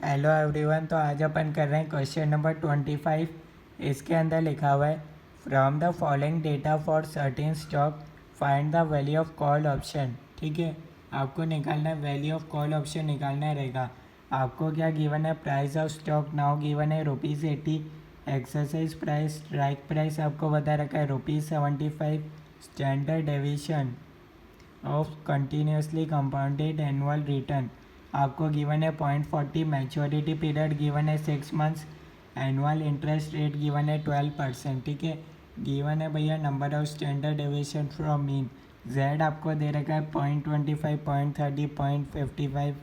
Hello everyone. तो आज अपन कर रहे हैं क्वेश्चन नंबर 25। इसके अंदर लिखा हुआ है from the following data for certain stock find the value of call option. ठीक है, आपको निकालना है वैल्यू ऑफ कॉल ऑप्शन निकालना रहेगा। आपको क्या गिवन है, price of stock now given है ₹80, एक्सरसाइज प्राइस स्ट्राइक प्राइस आपको बता रखा है ₹75, standard deviation of continuously compounded annual return आपको गिवन है 0.40, मैच्योरिटी पीरियड गिवन है 6 months, annual interest rate given है 12%। ठीक है, गिवन है भैया number of standard deviation from mean, Z आपको दे रखा है 0.25, 0.30, 0.55,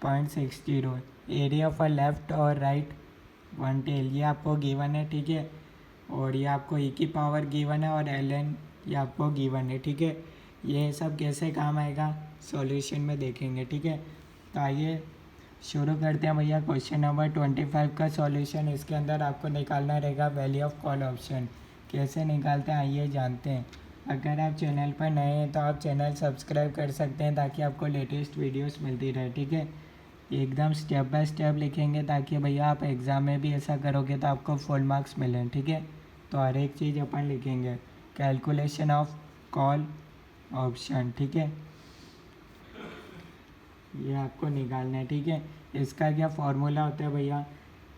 0.60, एरिया फॉर लेफ्ट और राइट वन टेल ये आपको गिवन है। ठीक है, और ये आपको ई की पावर गिवन है और एल एन ये आपको गिवन है। ठीक है, ये सब कैसे काम आएगा सॉल्यूशन में देखेंगे। ठीक है, तो आइए शुरू करते हैं भैया क्वेश्चन नंबर 25 का सॉल्यूशन। इसके अंदर आपको निकालना रहेगा वैल्यू ऑफ कॉल ऑप्शन। कैसे निकालते हैं आइए जानते हैं। अगर आप चैनल पर नए हैं तो आप चैनल सब्सक्राइब कर सकते हैं ताकि आपको लेटेस्ट वीडियोस मिलती रहे। ठीक है, एकदम स्टेप बाय स्टेप लिखेंगे ताकि भैया आप एग्ज़ाम में भी ऐसा करोगे तो आपको फुल मार्क्स मिलें। ठीक है, तो हर एक चीज़ अपन लिखेंगे। कैलकुलेशन ऑफ कॉल ऑप्शन, ठीक है, ये आपको निकालना है। ठीक है, इसका क्या फार्मूला होता है भैया,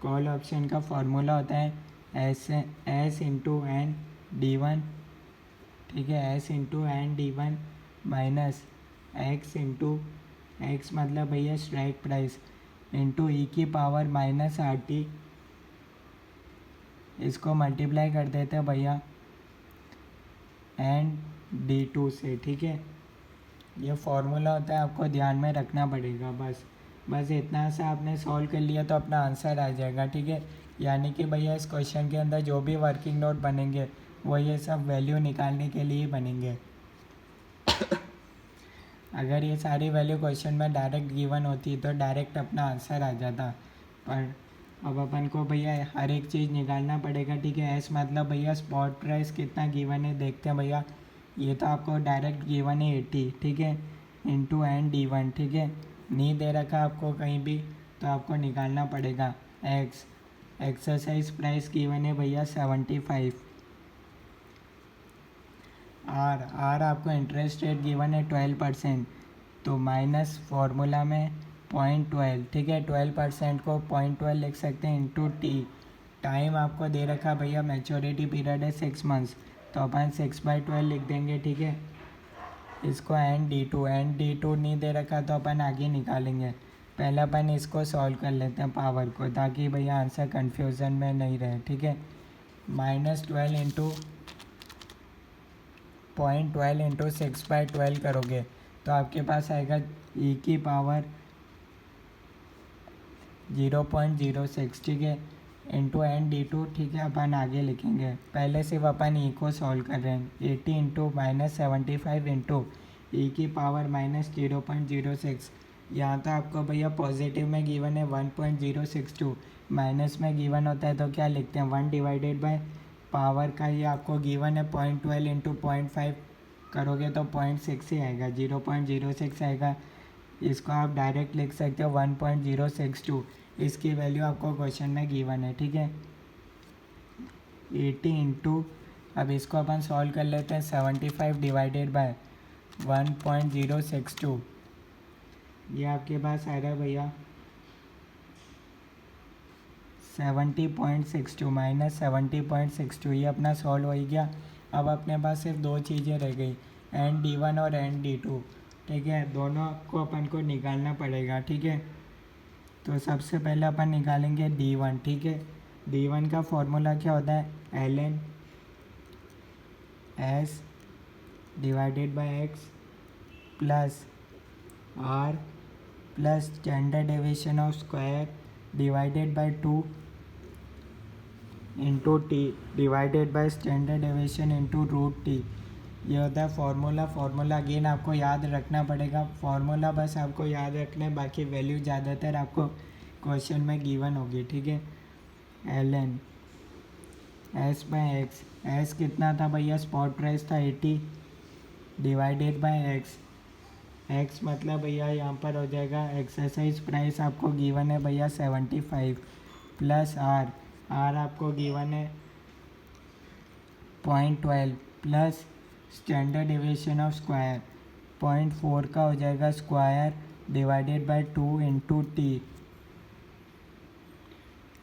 कॉल ऑप्शन का फार्मूला होता है S into N D one. ठीक है, S into N D one minus X into X मतलब भैया स्ट्राइक प्राइस इंटू ई की पावर माइनस आर टी। इसको मल्टीप्लाई कर देते हैं भैया एन डी टू से। ठीक है, ये फार्मूला होता है, आपको ध्यान में रखना पड़ेगा। बस इतना सा आपने सॉल्व कर लिया तो अपना आंसर आ जाएगा। ठीक है, यानी कि भैया इस क्वेश्चन के अंदर जो भी वर्किंग नोट बनेंगे वो ये सब वैल्यू निकालने के लिए बनेंगे। अगर ये सारी वैल्यू क्वेश्चन में डायरेक्ट गिवन होती तो डायरेक्ट अपना आंसर आ जाता, पर अब अपन को भैया हर एक चीज़ निकालना पड़ेगा। ठीक है, एस मतलब भैया स्पॉट प्राइस कितना गिवन है देखते हैं भैया। ये तो आपको डायरेक्ट गिवन है 80। ठीक है, इंटू एन डी वन। ठीक है, नहीं दे रखा आपको कहीं भी तो आपको निकालना पड़ेगा एक्स। एक्सरसाइज प्राइस गिवन है भैया 75। आर आपको इंटरेस्ट रेट गिवन है 12%, तो माइनस फार्मूला में 0.12। ठीक है, 12% को 0.12 लिख सकते हैं इंटू टी। टाइम आपको दे रखा भैया मैच्योरिटी पीरियड है 6 मंथ्स, तो अपन 6/12 लिख देंगे। ठीक है, इसको एन डी टू नहीं दे रखा तो अपन आगे निकालेंगे। पहले अपन इसको सॉल्व कर लेते हैं पावर को ताकि भैया आंसर कन्फ्यूज़न में नहीं रहे। ठीक है, -12 इंटू 0.12 इंटू 6/12 करोगे तो आपके पास आएगा ई की पावर 0.06। ठीक है, इंटू एन डी टू। ठीक है, अपन आगे लिखेंगे, पहले सिर्फ अपन ई को सॉल्व कर रहे हैं। 80 इंटू -75 इंटू ई की पावर -0.06। यहाँ तो आपको भैया पॉजिटिव में गिवन है 1.062, माइनस में गिवन होता है तो क्या लिखते हैं 1 डिवाइडेड बाय पावर का ये आपको गिवन है 0.12 इंटू 0.5 करोगे तो 0.6 ही आएगा, 0.06 आएगा। इसको आप डायरेक्ट लिख सकते हो 1.062। इसकी वैल्यू आपको क्वेश्चन में गिवन है। ठीक है, 80 इंटू, अब इसको अपन सॉल्व कर लेते हैं 75 डिवाइडेड बाय 1.062। ये आपके पास आ रहा है भैया 70.62 माइनस 70.62। ये अपना सॉल्व हो गया। अब अपने पास सिर्फ दो चीज़ें रह गई, एन डी वन और एन डी टू। ठीक है, दोनों को अपन को निकालना पड़ेगा। ठीक है, तो सबसे पहले अपन निकालेंगे डी वन। ठीक है, डी वन का फॉर्मूला क्या होता है, L N S divided by X plus R plus standard deviation of square divided by 2 into T divided by standard deviation into root T. ये होता है फार्मूला अगेन आपको याद रखना पड़ेगा। फार्मूला बस आपको याद रखना है, बाकी वैल्यू ज़्यादातर आपको क्वेश्चन में गिवन होगी। ठीक है, L N S by X, S कितना था भैया स्पॉट प्राइस था 80 डिवाइडेड बाय एक्स एक्स मतलब भैया यहाँ पर हो जाएगा एक्सरसाइज प्राइस आपको गिवन है भैया 75 प्लस आर आपको गिवन है 0.12 plus standard deviation of square 0.4 का हो जाएगा square divided by 2 into T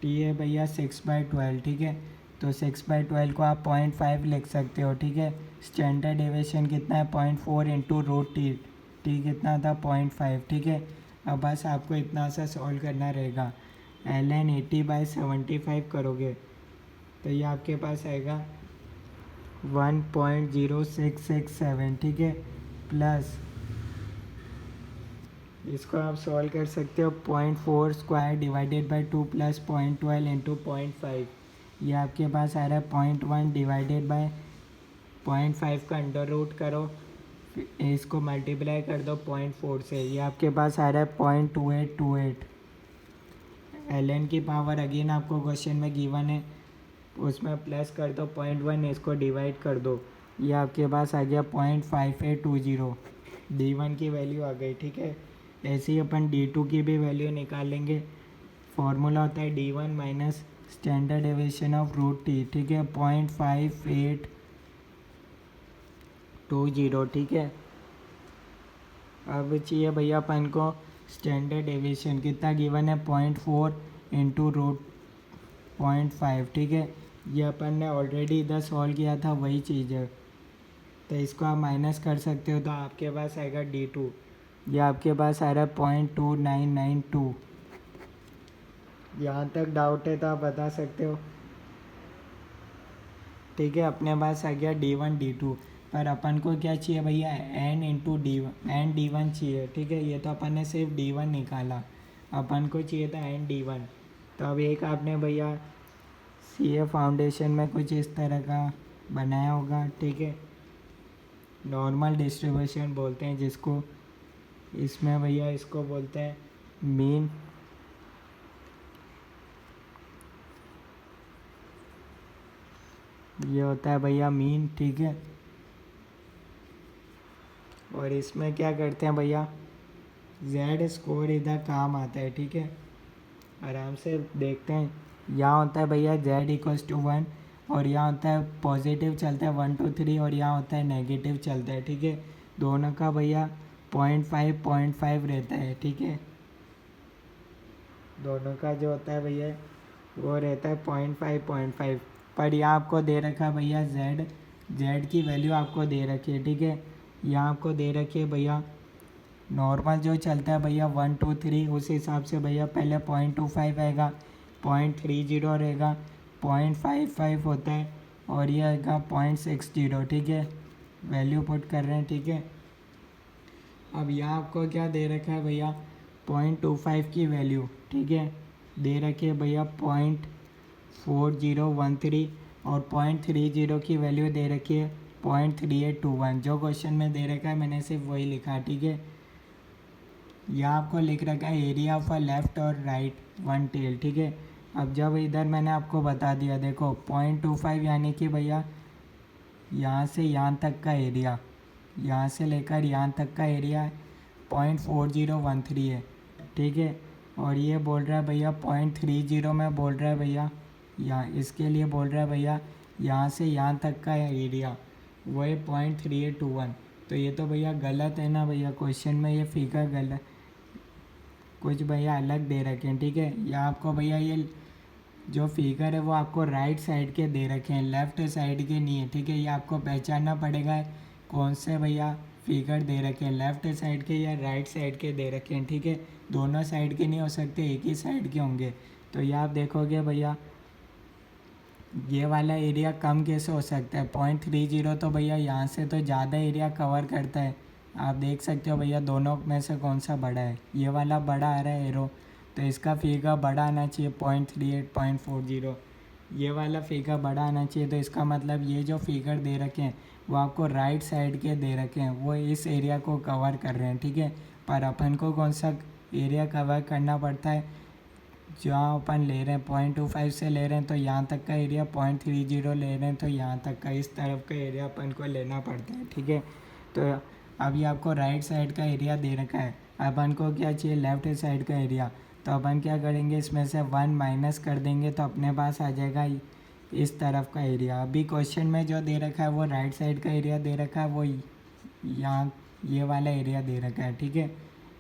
है भैया 6/12 ठीक है। तो 6/12 को आप 0.5 लिख सकते हो ठीक है। स्टैंडर्ड डेविएशन कितना है 0.4 इंटू रूट टी कितना था 0.5 ठीक है। अब बस आपको इतना सा सॉल्व करना रहेगा। ln 80/75 करोगे तो ये आपके पास आएगा 1.0667 ठीक है। प्लस इसको आप सॉल्व कर सकते हो 0.4 square divided by 2 plus 0.12 into 0.5 ये आपके पास आ रहा है 0.1 डिवाइडेड बाय 0.5 का अंडर रूट करो इसको मल्टीप्लाई कर दो 0.4 से ये आपके पास आ रहा है 0.2828 ln की पावर अगेन आपको क्वेश्चन में गिवन है उसमें प्लस कर दो 0.1 इसको डिवाइड कर दो ये आपके पास आ गया 0.5820 d1 की वैल्यू आ गई ठीक है। ऐसे ही अपन d2 की भी वैल्यू निकालेंगे। फॉर्मूला होता है d1 minus standard deviation of root T ठीक है 0.5820 ठीक है। अब चाहिए भैया अपन को स्टैंडर्ड डेविएशन कितना गिवन है 0.4 इंटू रूट 0.5 ठीक है। ये अपन ने ऑलरेडी इधर सॉल्व किया था वही चीज़ है तो इसको आप माइनस कर सकते हो तो आपके पास आएगा d2 ये आपके पास आ रहा है 0.2992 यहाँ तक डाउट है तो आप बता सकते हो ठीक है। अपने पास आ गया d1 d2 पर अपन को क्या चाहिए भैया n इंटू d1 चाहिए ठीक है। ये तो अपन ने सिर्फ d1 निकाला अपन को चाहिए था n d1 तो अब एक आपने भैया CA फाउंडेशन में कुछ इस तरह का बनाया होगा ठीक है। नॉर्मल डिस्ट्रीब्यूशन बोलते हैं जिसको इसमें भैया इसको बोलते हैं मीन ये होता है भैया मीन ठीक है। और इसमें क्या करते हैं भैया z स्कोर इधर काम आता है ठीक है। आराम से देखते हैं यहाँ होता है भैया z=1 और यहाँ होता है पॉजिटिव चलता है 1 2 3 और यहाँ होता है नेगेटिव चलता है ठीक है। दोनों का भैया 0.5 रहता है ठीक है। दोनों का जो होता है भैया वो रहता है 0.5 पर यहाँ आपको दे रखा है भैया z की वैल्यू आपको दे रखी है ठीक है। यहाँ आपको दे रखी है भैया नॉर्मल जो चलता है भैया 1 2 3 उस हिसाब से भैया पहले 0.25 आएगा 0.30 रहेगा 0.55 होता है और ये आएगा 0.60 ठीक है। वैल्यू पुट कर रहे हैं ठीक है। अब यहाँ आपको क्या दे रखा है भैया 0.25 की वैल्यू ठीक है दे रखी है भैया 0.4013 और 0.30 की वैल्यू दे रखी है 0.3821 जो क्वेश्चन में दे रखा है मैंने सिर्फ वही लिखा ठीक है। यहाँ आपको लिख रखा है एरिया ऑफ अ लेफ़्ट और राइट वन टेल ठीक है। अब जब इधर मैंने आपको बता दिया देखो 0.25 यानी कि भैया यहाँ से यहाँ तक का एरिया यहाँ से लेकर यहाँ तक का एरिया 0.4013 है ठीक है। और ये बोल रहा है भैया 0.30 में बोल रहा है भैया यहाँ इसके लिए बोल रहा है भैया यहाँ से यहाँ तक का एरिया वो है 0.3821 तो ये तो भैया गलत है ना भैया क्वेश्चन में ये फिगर गलत कुछ भैया अलग दे रखे हैं ठीक है। या आपको भैया ये जो फिगर है वो आपको राइट साइड के दे रखे हैं लेफ़्ट साइड के नहीं है ठीक है। ये आपको पहचानना पड़ेगा कौन से भैया फिगर दे रखे हैं लेफ़्ट साइड के या राइट साइड के दे रखे हैं ठीक है। दोनों साइड के नहीं हो सकते एक ही साइड के होंगे। तो ये आप देखोगे भैया ये वाला एरिया कम कैसे हो सकता है 0.30 तो भैया यहाँ से तो ज़्यादा एरिया कवर करता है। आप देख सकते हो भैया दोनों में से कौन सा बड़ा है ये वाला बड़ा आ रहा है एरो तो इसका फिगर बड़ा आना चाहिए 0.38 ये वाला फिगर बड़ा आना चाहिए। तो इसका मतलब ये जो फिगर दे रखे हैं वो आपको राइट साइड के दे रखे हैं वो इस एरिया को कवर कर रहे हैं ठीक है। पर अपन को कौन सा एरिया कवर करना पड़ता है जहाँ अपन ले रहे हैं 0.25 से ले रहे हैं तो यहाँ तक का एरिया 0.30 ले रहे हैं तो यहाँ तक का इस तरफ का एरिया अपन को लेना पड़ता है ठीक है। तो अब ये आपको राइट साइड का एरिया दे रखा है, अपन को क्या चाहिए, लेफ्ट साइड का एरिया। तो अपन क्या करेंगे, इसमें से 1 माइनस कर देंगे तो अपने पास आ जाएगा इस तरफ का एरिया। अभी क्वेश्चन में जो दे रखा है वो राइट साइड का एरिया दे रखा है, वो यहाँ ये वाला एरिया दे रखा है, ठीक है,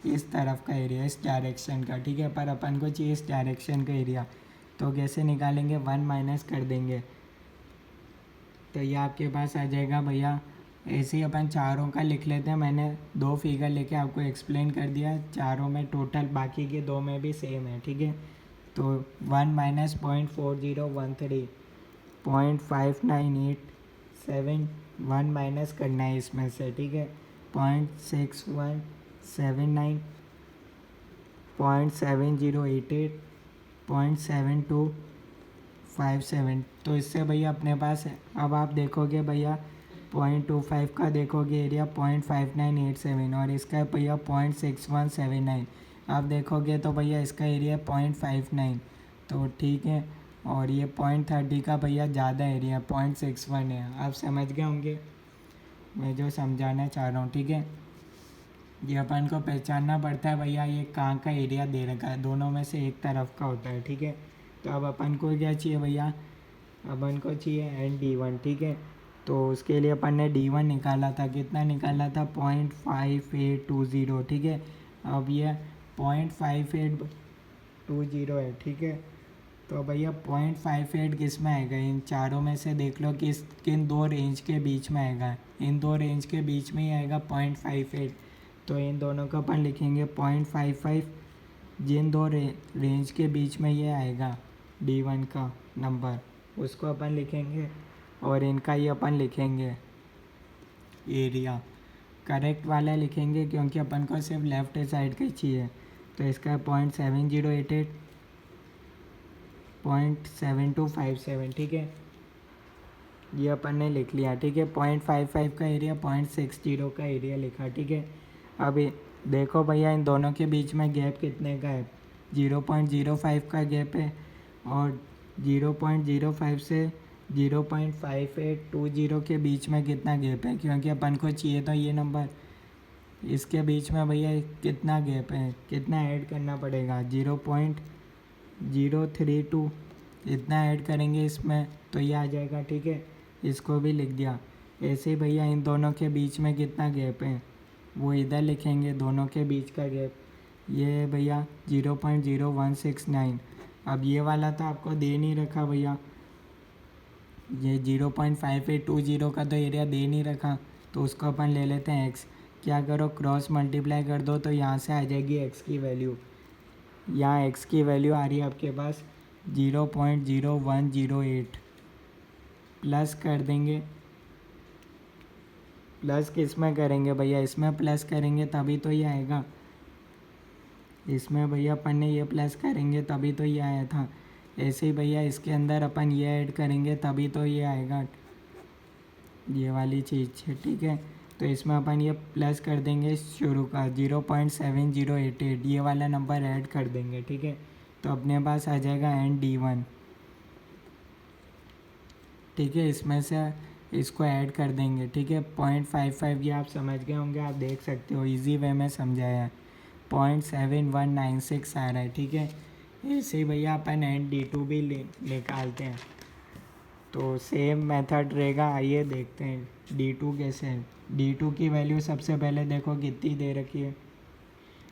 इस तरफ का एरिया, इस डायरेक्शन का, ठीक है। पर अपन को चाहिए इस डायरेक्शन का एरिया, तो कैसे निकालेंगे, 1 माइनस कर देंगे तो ये आपके पास आ जाएगा भैया। ऐसे ही अपन चारों का लिख लेते हैं, मैंने 2 फिगर लेके आपको एक्सप्लेन कर दिया, चारों में टोटल, बाकी के 2 में भी सेम है, ठीक है। तो 1 माइनस 0.4013 0.5987, 1 माइनस करना है इसमें से, ठीक है, 0.6179, 0.7088, 0.7257। तो इससे भैया अपने पास है। अब आप देखोगे भैया 0.25 का देखोगे एरिया 0.5987 और इसका है भैया 0.6179। आप देखोगे तो भैया इसका एरिया 0.59, तो ठीक है। और ये 0.30 का भैया ज़्यादा एरिया 0.61 है। आप समझ गए होंगे मैं जो समझाना चाह रहा हूँ, ठीक है। ये अपन को पहचानना पड़ता है भैया ये कहाँ का एरिया दे रखा है, दोनों में से एक तरफ का होता है, ठीक है। तो अब अपन को क्या चाहिए भैया, अपन को चाहिए ND1, ठीक है। तो उसके लिए अपन ने D1 निकाला था, कितना निकाला था, 0.5820, ठीक है। अब ये 0.5820 है, ठीक है। तो भैया 0.58 किस में आएगा, इन चारों में से देख लो कि किन 2 रेंज के बीच में आएगा, इन 2 रेंज के बीच में ही आएगा 0.58। तो इन दोनों का अपन लिखेंगे 0.55, जिन 2 रेंज के बीच में ये आएगा D1 का नंबर, उसको अपन लिखेंगे, और इनका ये अपन लिखेंगे एरिया, करेक्ट वाला लिखेंगे क्योंकि अपन को सिर्फ लेफ्ट साइड का ही चाहिए। तो इसका 0.7088, 0.7257, ठीक है, ये अपन ने लिख लिया, ठीक है। 0.55 का एरिया, 0.60 का एरिया लिखा, ठीक है। अभी देखो भैया इन दोनों के बीच में गैप कितने का है, 0.05 का गैप है, और 0.05 से 0.5820 के बीच में कितना गैप है, क्योंकि अपन को चाहिए तो ये नंबर, इसके बीच में भैया कितना गैप है, कितना ऐड करना पड़ेगा, 0.032, इतना ऐड करेंगे इसमें तो ये आ जाएगा, ठीक है। इसको भी लिख दिया। ऐसे ही भैया इन दोनों के बीच में कितना गैप है वो इधर लिखेंगे, दोनों के बीच का गैप, ये भैया 0.0169। अब ये वाला तो आपको दे नहीं रखा भैया, ये 0.5820 का तो एरिया दे नहीं रखा, तो उसको अपन ले लेते हैं x। क्या करो, क्रॉस मल्टीप्लाई कर दो तो यहाँ से आ जाएगी x की वैल्यू, यहाँ x की वैल्यू आ रही है आपके पास 0.0108, प्लस कर देंगे, प्लस किस में करेंगे भैया, इसमें प्लस करेंगे तभी तो ये आएगा, इसमें भैया अपन ने ये प्लस करेंगे तभी तो ये आया था। ऐसे ही भैया इसके अंदर अपन ये ऐड करेंगे तभी तो ये आएगा, ये वाली चीज़ है, ठीक है। तो इसमें अपन ये प्लस कर देंगे शुरू का 0.7088, ये वाला नंबर ऐड कर देंगे, ठीक है। तो अपने पास आ जाएगा ND1, ठीक है। इसमें से इसको ऐड कर देंगे, ठीक है। 0.55 ये आप समझ गए होंगे, आप देख सकते हो इजी वे में समझाया है, 0.7196 आ रहा है, ठीक है। ऐसे ही भैया अपन ND2 भी निकालते हैं, तो सेम मेथड रहेगा। आइए देखते हैं D2 कैसे है। D2 की वैल्यू सबसे पहले देखो कितनी दे रखी है,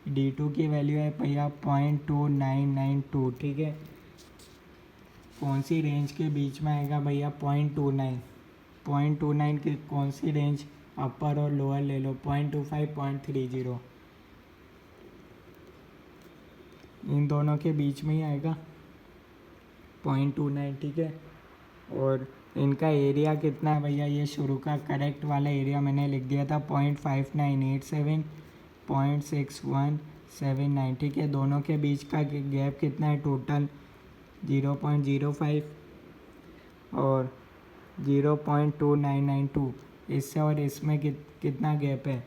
D2 की वैल्यू है भैया 0.2992, ठीक है। कौन सी रेंज के बीच में आएगा भैया, 0.29 की कौन सी रेंज, अपर और लोअर ले लो, 0.25, 0.30, इन दोनों के बीच में ही आएगा 0.29, ठीक है। और इनका एरिया कितना है भैया, ये शुरू का करेक्ट वाला एरिया मैंने लिख दिया था 0.5987, 0.6179, ठीक है। दोनों के बीच का गैप कितना है टोटल, 0.05 और 0.2992, इससे और इसमें कितना गैप है,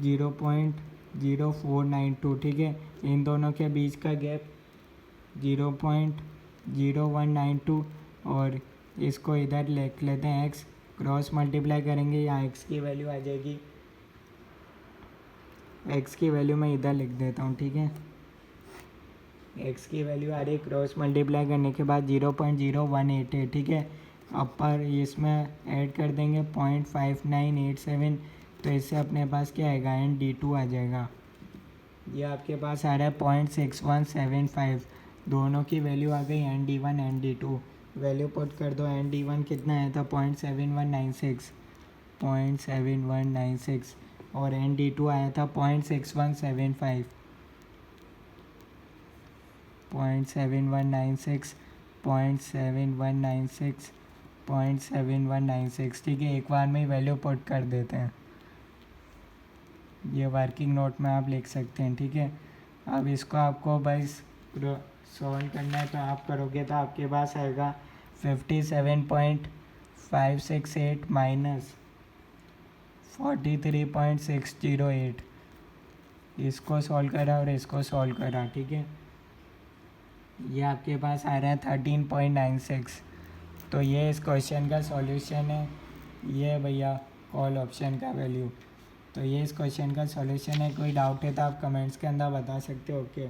0.0492, ठीक है। इन दोनों के बीच का गैप 0.0192, और इसको इधर लिख लेते हैं x, क्रॉस मल्टीप्लाई करेंगे, यहाँ x की वैल्यू आ जाएगी एक्स की वैल्यू मैं इधर लिख देता हूँ, ठीक है। एक्स की वैल्यू आ रही है, क्रॉस मल्टीप्लाई करने के बाद 0.018 है, ठीक है। अपर इसमें ऐड कर देंगे 0.5987, तो इससे अपने पास क्या आएगा, ND2 आ जाएगा। ये आपके पास आ रहा है 0.6175, दोनों की वैल्यू आ गई ND1 ND2। वैल्यू पुट कर दो, ND1 कितना आया था 0.7196 और ND2 आया था 0.6175। 0.7196 ठीक है। एक बार में ही वैल्यू पुट कर देते हैं, ये वर्किंग नोट में आप लिख सकते हैं, ठीक है। अब इसको आपको बस सॉल्व करना है, तो आप करोगे तो आपके पास आएगा 57.568 माइनस 43.608। इसको सॉल्व करा और इसको सॉल्व करा, ठीक है। ये आपके पास आ रहा है 13.96। तो ये इस क्वेश्चन का सॉल्यूशन है, ये भैया कॉल ऑप्शन का वैल्यू। तो ये इस क्वेश्चन का सॉल्यूशन है। कोई डाउट है तो आप कमेंट्स के अंदर बता सकते हो, ओके।